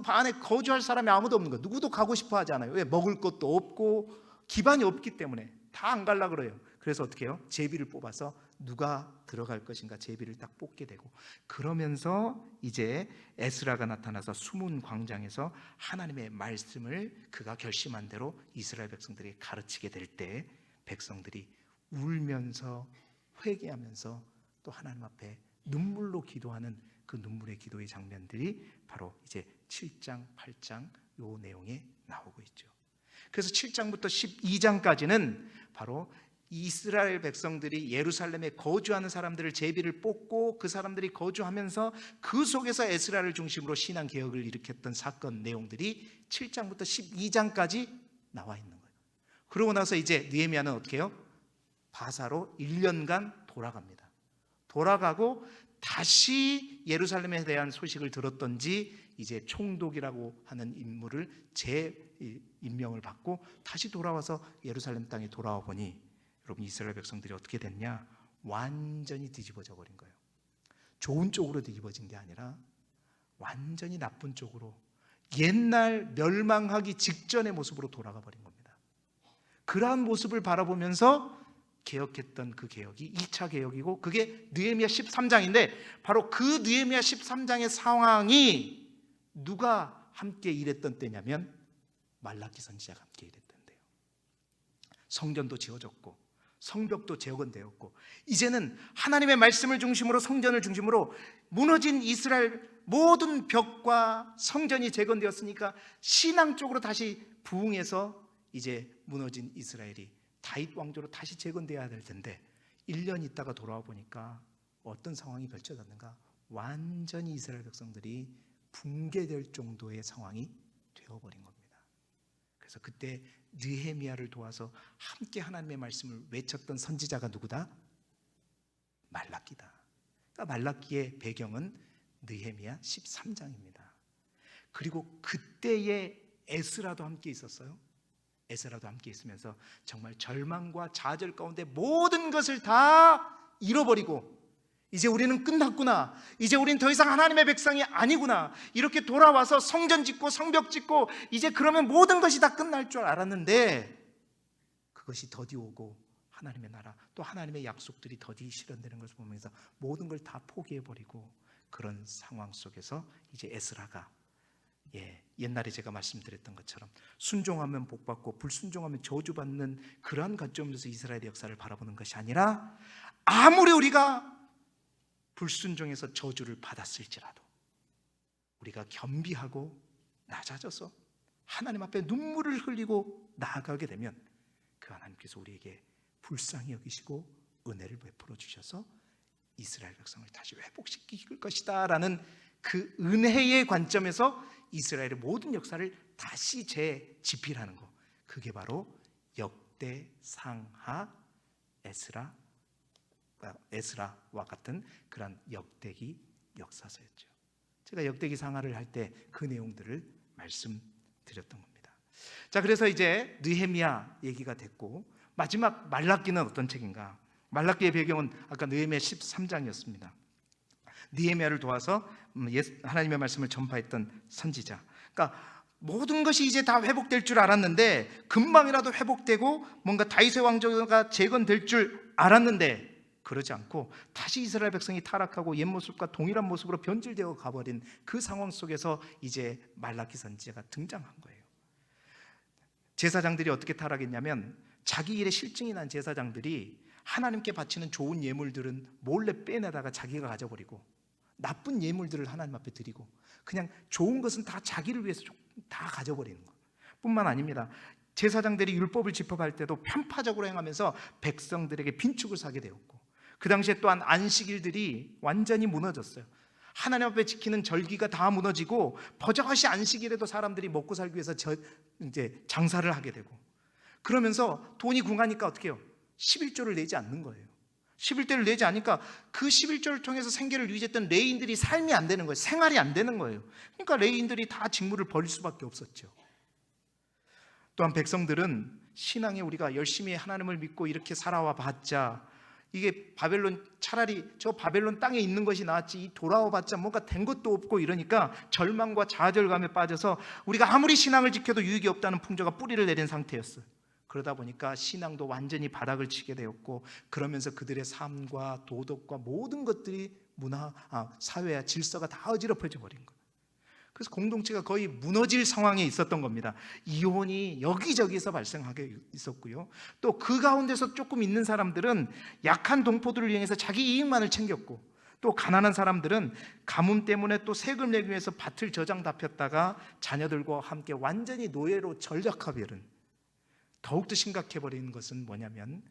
안에 거주할 사람이 아무도 없는 거예요. 누구도 가고 싶어 하지 않아요. 왜? 먹을 것도 없고 기반이 없기 때문에 다 안 갈라 그래요. 그래서 어떻게 해요? 제비를 뽑아서 누가 들어갈 것인가 제비를 딱 뽑게 되고, 그러면서 이제 에스라가 나타나서 수문 광장에서 하나님의 말씀을 그가 결심한 대로 이스라엘 백성들이 가르치게 될 때 백성들이 울면서 회개하면서 또 하나님 앞에 눈물로 기도하는 그 눈물의 기도의 장면들이 바로 이제 7장, 8장 요 내용에 나오고 있죠. 그래서 7장부터 12장까지는 바로 이스라엘 백성들이 예루살렘에 거주하는 사람들을 제비를 뽑고 그 사람들이 거주하면서 그 속에서 에스라를 중심으로 신앙 개혁을 일으켰던 사건 내용들이 7장부터 12장까지 나와 있는 거예요. 그러고 나서 이제 느헤미야는 어떻게 해요? 바사로 1년간 돌아갑니다. 돌아가고 다시 예루살렘에 대한 소식을 들었던지 이제 총독이라고 하는 인물을 재임명을 받고 다시 돌아와서 예루살렘 땅에 돌아와 보니 여러분, 이스라엘 백성들이 어떻게 됐냐? 완전히 뒤집어져 버린 거예요. 좋은 쪽으로 뒤집어진 게 아니라 완전히 나쁜 쪽으로, 옛날 멸망하기 직전의 모습으로 돌아가 버린 겁니다. 그러한 모습을 바라보면서 개혁했던 그 개혁이 2차 개혁이고, 그게 느헤미야 13장인데 바로 그 느헤미야 13장의 상황이 누가 함께 일했던 때냐면 말라기 선지자가 함께 일했던 때예요. 성전도 지어졌고 성벽도 재건되었고, 이제는 하나님의 말씀을 중심으로, 성전을 중심으로 무너진 이스라엘 모든 벽과 성전이 재건되었으니까 신앙적으로 다시 부흥해서 이제 무너진 이스라엘이 다윗 왕조로 다시 재건되어야 될 텐데 1년 있다가 돌아와 보니까 어떤 상황이 펼쳐졌는가? 완전히 이스라엘 백성들이 붕괴될 정도의 상황이 되어버린 겁니다. 그래서 그때 느헤미야를 도와서 함께 하나님의 말씀을 외쳤던 선지자가 누구다? 말라기다. 그러니까 말라기의 배경은 느헤미야 13장입니다. 그리고 그때의 에스라도 함께 있었어요. 에스라도 함께 있으면서 정말 절망과 좌절 가운데 모든 것을 다 잃어버리고 이제 우리는 끝났구나, 이제 우리는 더 이상 하나님의 백성이 아니구나, 이렇게 돌아와서 성전 짓고 성벽 짓고 이제 그러면 모든 것이 다 끝날 줄 알았는데 그것이 더디 오고 하나님의 나라, 또 하나님의 약속들이 더디 실현되는 것을 보면서 모든 걸 다 포기해버리고 그런 상황 속에서 이제 에스라가 옛날에 제가 말씀드렸던 것처럼 순종하면 복받고 불순종하면 저주받는 그러한 관점에서 이스라엘의 역사를 바라보는 것이 아니라, 아무리 우리가 불순종해서 저주를 받았을지라도 우리가 겸비하고 낮아져서 하나님 앞에 눈물을 흘리고 나아가게 되면 그 하나님께서 우리에게 불쌍히 여기시고 은혜를 베풀어 주셔서 이스라엘 백성을 다시 회복시킬 것이다 라는 그 은혜의 관점에서 이스라엘의 모든 역사를 다시 재집필하는 것, 그게 바로 역대상하 에스라와 같은 그런 역대기 역사서였죠. 제가 역대기 상하를 할 때 그 내용들을 말씀드렸던 겁니다. 자, 그래서 이제 느헤미야 얘기가 됐고, 마지막 말라기는 어떤 책인가? 말라기의 배경은 아까 느헤미야 13장이었습니다. 느헤미야를 도와서 하나님의 말씀을 전파했던 선지자. 그러니까 모든 것이 이제 다 회복될 줄 알았는데, 금방이라도 회복되고 뭔가 다윗의 왕조가 재건될 줄 알았는데 그러지 않고 다시 이스라엘 백성이 타락하고 옛 모습과 동일한 모습으로 변질되어 가버린 그 상황 속에서 이제 말라기 선지자가 등장한 거예요. 제사장들이 어떻게 타락했냐면 자기 일에 실증이 난 제사장들이 하나님께 바치는 좋은 예물들은 몰래 빼내다가 자기가 가져버리고 나쁜 예물들을 하나님 앞에 드리고 그냥 좋은 것은 다 자기를 위해서 다 가져버리는 것 뿐만 아닙니다. 제사장들이 율법을 집행할 때도 편파적으로 행하면서 백성들에게 빈축을 사게 되었고, 그 당시에 또한 안식일들이 완전히 무너졌어요. 하나님 앞에 지키는 절기가 다 무너지고 버젓이 안식일에도 사람들이 먹고 살기 위해서 이제 장사를 하게 되고, 그러면서 돈이 궁하니까 어떻게 해요? 11조를 내지 않는 거예요. 11조를 내지 않으니까 그 11조를 통해서 생계를 유지했던 레위인들이 삶이 안 되는 거예요. 생활이 안 되는 거예요. 그러니까 레위인들이 다 직무를 벌일 수밖에 없었죠. 또한 백성들은 신앙에 우리가 열심히 하나님을 믿고 이렇게 살아와 봤자 이게 바벨론, 차라리 저 바벨론 땅에 있는 것이 나았지 이 돌아와 봤자 뭔가 된 것도 없고 이러니까 절망과 좌절감에 빠져서 우리가 아무리 신앙을 지켜도 유익이 없다는 풍조가 뿌리를 내린 상태였어요. 그러다 보니까 신앙도 완전히 바닥을 치게 되었고, 그러면서 그들의 삶과 도덕과 모든 것들이 사회와 질서가 다 어지럽혀져 버린 거예요. 그래서 공동체가 거의 무너질 상황에 있었던 겁니다. 이혼이 여기저기서 발생하게 있었고요. 또 그 가운데서 조금 있는 사람들은 약한 동포들을 이용해서 자기 이익만을 챙겼고, 또 가난한 사람들은 가뭄 때문에 또 세금 내기 위해서 밭을 저장 다 폈다가 자녀들과 함께 완전히 노예로 전락하버린, 더욱더 심각해버리는 것은 뭐냐면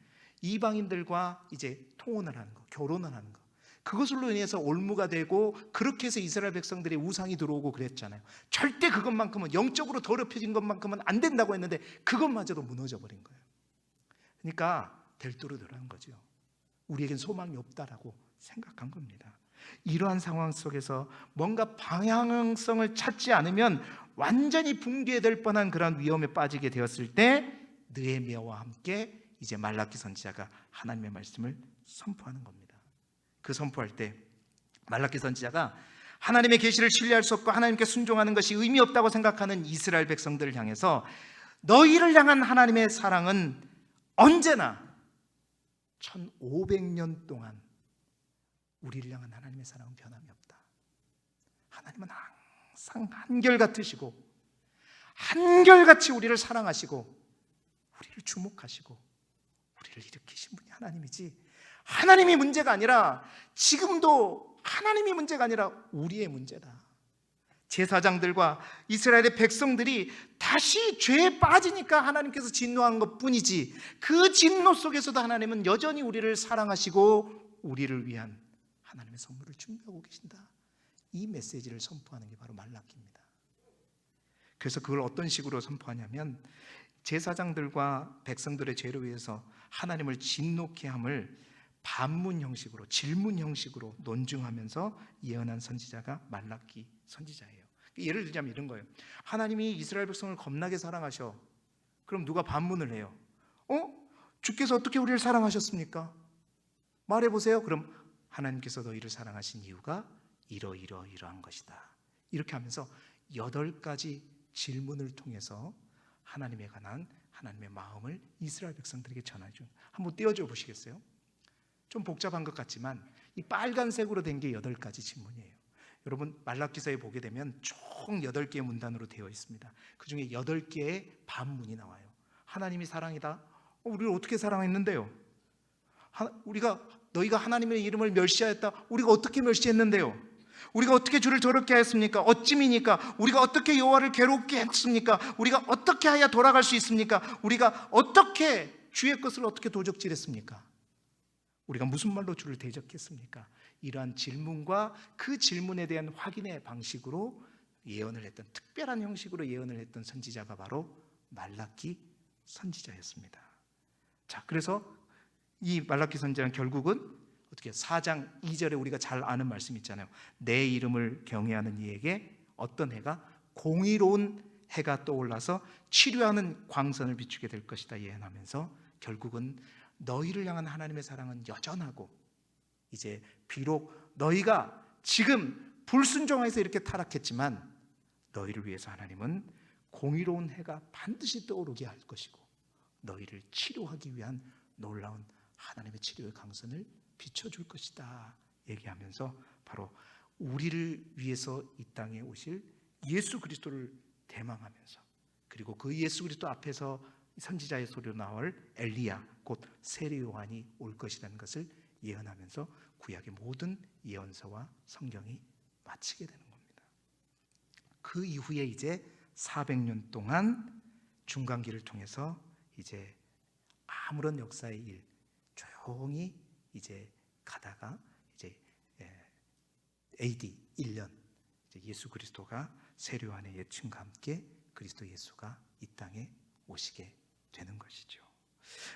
이방인들과 이제 통혼을 하는 거, 결혼을 하는 거, 그것으로 인해서 올무가 되고 그렇게 해서 이스라엘 백성들의 우상이 들어오고 그랬잖아요. 절대 그것만큼은, 영적으로 더럽혀진 것만큼은 안 된다고 했는데 그것마저도 무너져 버린 거예요. 그러니까 델토로들어간 거죠. 우리에겐 소망이 없다라고 생각한 겁니다. 이러한 상황 속에서 뭔가 방향성을 찾지 않으면 완전히 붕괴될 뻔한 그런 위험에 빠지게 되었을 때 느헤미야와 함께 이제 말라기 선지자가 하나님의 말씀을 선포하는 겁니다. 그 선포할 때 말라기 선지자가 하나님의 계시를 신뢰할 수 없고 하나님께 순종하는 것이 의미 없다고 생각하는 이스라엘 백성들을 향해서 너희를 향한 하나님의 사랑은 언제나 1500년 동안 우리를 향한 하나님의 사랑은 변함이 없다. 하나님은 항상 한결같으시고 한결같이 우리를 사랑하시고 우리를 주목하시고 우리를 일으키신 분이 하나님이지, 하나님이 문제가 아니라, 지금도 하나님이 문제가 아니라 우리의 문제다. 제사장들과 이스라엘의 백성들이 다시 죄에 빠지니까 하나님께서 진노한 것뿐이지, 그 진노 속에서도 하나님은 여전히 우리를 사랑하시고 우리를 위한 하나님의 선물을 준비하고 계신다. 이 메시지를 선포하는 게 바로 말라기입니다. 그래서 그걸 어떤 식으로 선포하냐면 제사장들과 백성들의 죄를 위해서 하나님을 진노케 함을 반문 형식으로, 질문 형식으로 논증하면서 예언한 선지자가 말라기 선지자예요. 예를 들자면 이런 거예요. 하나님이 이스라엘 백성을 겁나게 사랑하셔. 그럼 누가 반문을 해요. 주께서 어떻게 우리를 사랑하셨습니까? 말해보세요. 그럼 하나님께서 너희를 사랑하신 이유가 이러한 것이다. 이렇게 하면서 8가지 질문을 통해서 하나님에 관한 하나님의 마음을 이스라엘 백성들에게 전하죠. 한번 띄워줘 보시겠어요? 좀 복잡한 것 같지만 이 빨간색으로 된 게 8가지 질문이에요. 여러분 말라기서에 보게 되면 총 8개의 문단으로 되어 있습니다. 그 중에 8개의 반문이 나와요. 하나님이 사랑이다. 우리를 어떻게 사랑했는데요? 너희가 하나님의 이름을 멸시하였다. 우리가 어떻게 멸시했는데요? 우리가 어떻게 주를 더럽게 하였습니까? 어찌미니까? 우리가 어떻게 여호와를 괴롭게 했습니까? 우리가 어떻게 하여 돌아갈 수 있습니까? 우리가 어떻게 주의 것을 어떻게 도적질했습니까? 우리가 무슨 말로 주를 대적했습니까? 이러한 질문과 그 질문에 대한 확인의 방식으로 예언을 했던, 특별한 형식으로 예언을 했던 선지자가 바로 말라기 선지자였습니다. 자, 그래서 이 말라기 선지자는 결국은 어떻게 4장 2절에 우리가 잘 아는 말씀 있잖아요. 내 이름을 경외하는 이에게 어떤 해가, 공의로운 해가 떠올라서 치료하는 광선을 비추게 될 것이다 예언하면서 결국은 너희를 향한 하나님의 사랑은 여전하고, 이제 비록 너희가 지금 불순종해서 이렇게 타락했지만 너희를 위해서 하나님은 공의로운 해가 반드시 떠오르게 할 것이고 너희를 치료하기 위한 놀라운 하나님의 치료의 강선을 비춰줄 것이다 얘기하면서 바로 우리를 위해서 이 땅에 오실 예수 그리스도를 대망하면서, 그리고 그 예수 그리스도 앞에서 선지자의 소리로 나올 엘리야 곧 세례 요한이 올 것이라는 것을 예언하면서 구약의 모든 예언서와 성경이 마치게 되는 겁니다. 그 이후에 이제 400년 동안 중간기를 통해서 이제 아무런 역사의 일 조용히 이제 가다가 이제 AD 1년 예수 그리스도가 세례 요한의 예침과 함께 그리스도 예수가 이 땅에 오시게 되는 것이죠.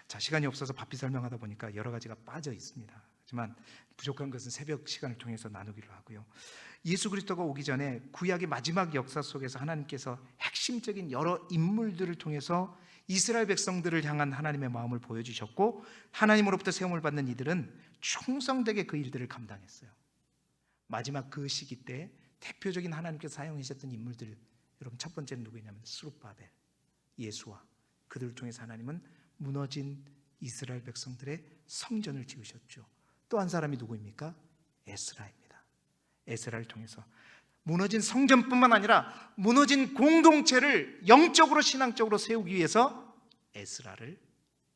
자, 시간이 없어서 바삐 설명하다 보니까 여러 가지가 빠져 있습니다. 하지만 부족한 것은 새벽 시간을 통해서 나누기로 하고요. 예수 그리스도가 오기 전에 구약의 마지막 역사 속에서 하나님께서 핵심적인 여러 인물들을 통해서 이스라엘 백성들을 향한 하나님의 마음을 보여주셨고, 하나님으로부터 세움을 받는 이들은 충성되게 그 일들을 감당했어요. 마지막 그 시기 때 대표적인 하나님께서 사용하셨던 인물들, 여러분 첫 번째는 누구냐면 스룹바벨, 예수와 그들을 통해서 하나님은 무너진 이스라엘 백성들의 성전을 지으셨죠. 또 한 사람이 누구입니까? 에스라입니다. 에스라를 통해서 무너진 성전뿐만 아니라 무너진 공동체를 영적으로 신앙적으로 세우기 위해서 에스라를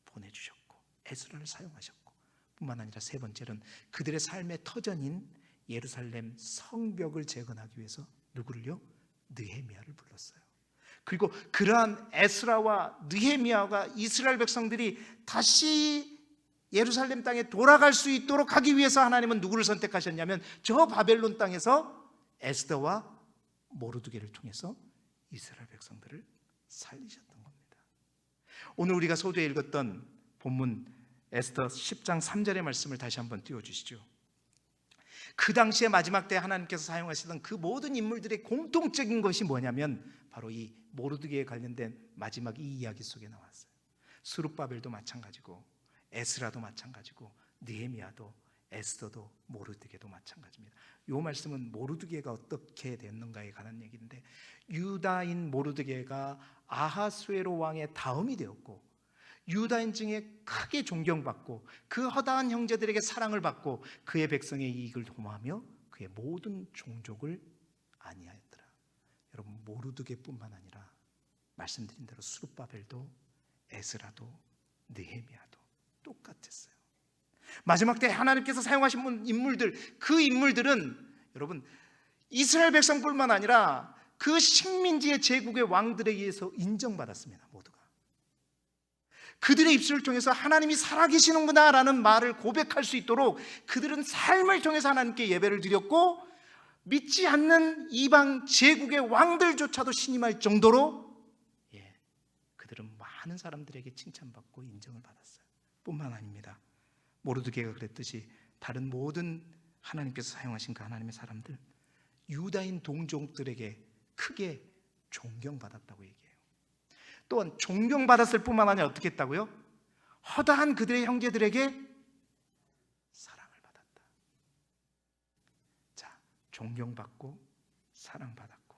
보내주셨고 에스라를 사용하셨고, 뿐만 아니라 세 번째는 그들의 삶의 터전인 예루살렘 성벽을 재건하기 위해서 누구를요? 느헤미야를 불렀어요. 그리고 그러한 에스라와 느헤미야가 이스라엘 백성들이 다시 예루살렘 땅에 돌아갈 수 있도록 하기 위해서 하나님은 누구를 선택하셨냐면 저 바벨론 땅에서 에스더와 모르드게를 통해서 이스라엘 백성들을 살리셨던 겁니다. 오늘 우리가 소두에 읽었던 본문 에스더 10장 3절의 말씀을 다시 한번 띄워주시죠. 그 당시에 마지막 때 하나님께서 사용하시던 그 모든 인물들의 공통적인 것이 뭐냐면 바로 이 모르드게에 관련된 마지막 이 이야기 속에 나왔어요. 스룹바벨도 마찬가지고 에스라도 마찬가지고 느헤미야도 에스더도 모르드게도 마찬가지입니다. 이 말씀은 모르드게가 어떻게 됐는가에 관한 얘기인데, 유다인 모르드게가 아하수에로 왕의 다음이 되었고 유다인 중에 크게 존경받고 그 허다한 형제들에게 사랑을 받고 그의 백성의 이익을 도모하며 그의 모든 종족을 안위하였더라. 여러분, 모르드게뿐만 아니라 말씀드린 대로 스룹바벨도 에스라도 느헤미야도 똑같았어요. 마지막 때 하나님께서 사용하신 인물들, 그 인물들은 여러분 이스라엘 백성뿐만 아니라 그 식민지의 제국의 왕들에 의해서 인정받았습니다. 모두가 그들의 입술을 통해서 하나님이 살아계시는구나 라는 말을 고백할 수 있도록 그들은 삶을 통해서 하나님께 예배를 드렸고, 믿지 않는 이방 제국의 왕들조차도 신임할 정도로 그들은 많은 사람들에게 칭찬받고 인정을 받았어요. 뿐만 아닙니다. 모르드게가 그랬듯이 다른 모든 하나님께서 사용하신 그 하나님의 사람들, 유다인 동족들에게 크게 존경받았다고 얘기해요. 또한 존경받았을 뿐만 아니라 어떻게 했다고요? 허다한 그들의 형제들에게 사랑을 받았다. 자, 존경받고 사랑받았고,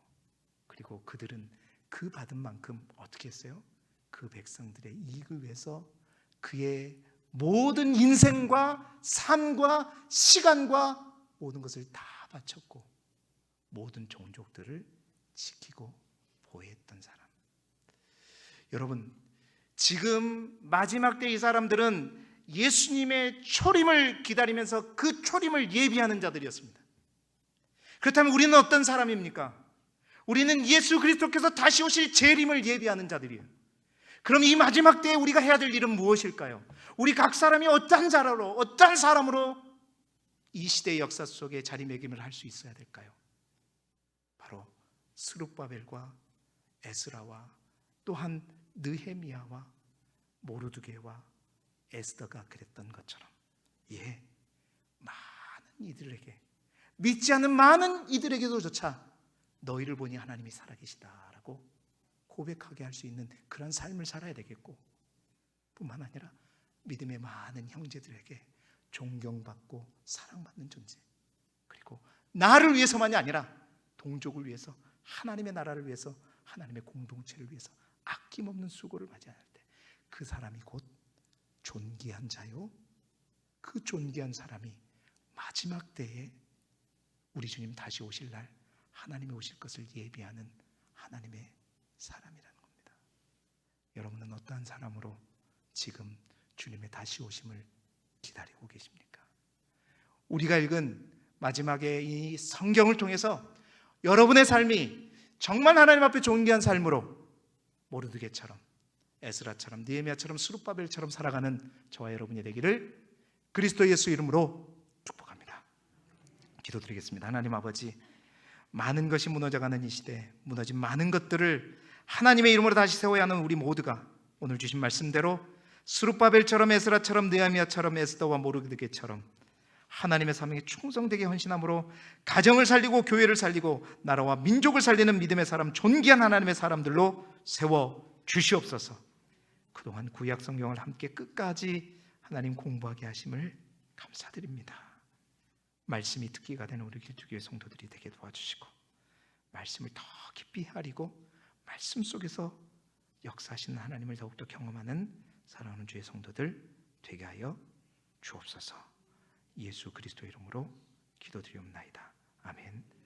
그리고 그들은 그 받은 만큼 어떻게 했어요? 그 백성들의 이익을 위해서 그의 모든 인생과 삶과 시간과 모든 것을 다 바쳤고 모든 종족들을 지키고 보호했던 사람. 여러분, 지금 마지막 때 이 사람들은 예수님의 초림을 기다리면서 그 초림을 예비하는 자들이었습니다. 그렇다면 우리는 어떤 사람입니까? 우리는 예수 그리스도께서 다시 오실 재림을 예비하는 자들이에요. 그럼 이 마지막 때에 우리가 해야 될 일은 무엇일까요? 우리 각 사람이 어떤 자로, 어떤 사람으로 이 시대의 역사 속에 자리매김을 할 수 있어야 될까요? 바로 스룹바벨과 에스라와 또한 느헤미야와 모르드게와 에스더가 그랬던 것처럼 많은 이들에게, 믿지 않는 많은 이들에게도조차 너희를 보니 하나님이 살아계시다라고 고백하게 할 수 있는 그런 삶을 살아야 되겠고, 뿐만 아니라 믿음의 많은 형제들에게 존경받고 사랑받는 존재, 그리고 나를 위해서만이 아니라 동족을 위해서, 하나님의 나라를 위해서, 하나님의 공동체를 위해서 아낌없는 수고를 맞이할 때 그 사람이 곧 존귀한 자요 그 존귀한 사람이 마지막 때에 우리 주님 다시 오실 날 하나님이 오실 것을 예비하는 하나님의 사람이라는 겁니다. 여러분은 어떠한 사람으로 지금 주님의 다시 오심을 기다리고 계십니까? 우리가 읽은 마지막에 이 성경을 통해서 여러분의 삶이 정말 하나님 앞에 존귀한 삶으로 모르드게처럼, 에스라처럼, 느헤미야처럼, 스룹바벨처럼 살아가는 저와 여러분이 되기를 그리스도 예수 이름으로 축복합니다. 기도드리겠습니다. 하나님 아버지, 많은 것이 무너져가는 이 시대, 무너진 많은 것들을 하나님의 이름으로 다시 세워야 하는 우리 모두가 오늘 주신 말씀대로 스룹바벨처럼, 에스라처럼, 느헤미야처럼, 에스더와 모르드게처럼 하나님의 사명에 충성되게 헌신함으로 가정을 살리고 교회를 살리고 나라와 민족을 살리는 믿음의 사람, 존귀한 하나님의 사람들로 세워 주시옵소서. 그동안 구약 성경을 함께 끝까지 하나님 공부하게 하심을 감사드립니다. 말씀이 특기가 되는 우리 길쭉교회 성도들이 되게 도와주시고 말씀을 더 깊이 헤아리고 말씀 속에서 역사하시는 하나님을 더욱더 경험하는 사랑하는 주의 성도들 되게 하여 주옵소서. 예수 그리스도 이름으로 기도드리옵나이다. 아멘.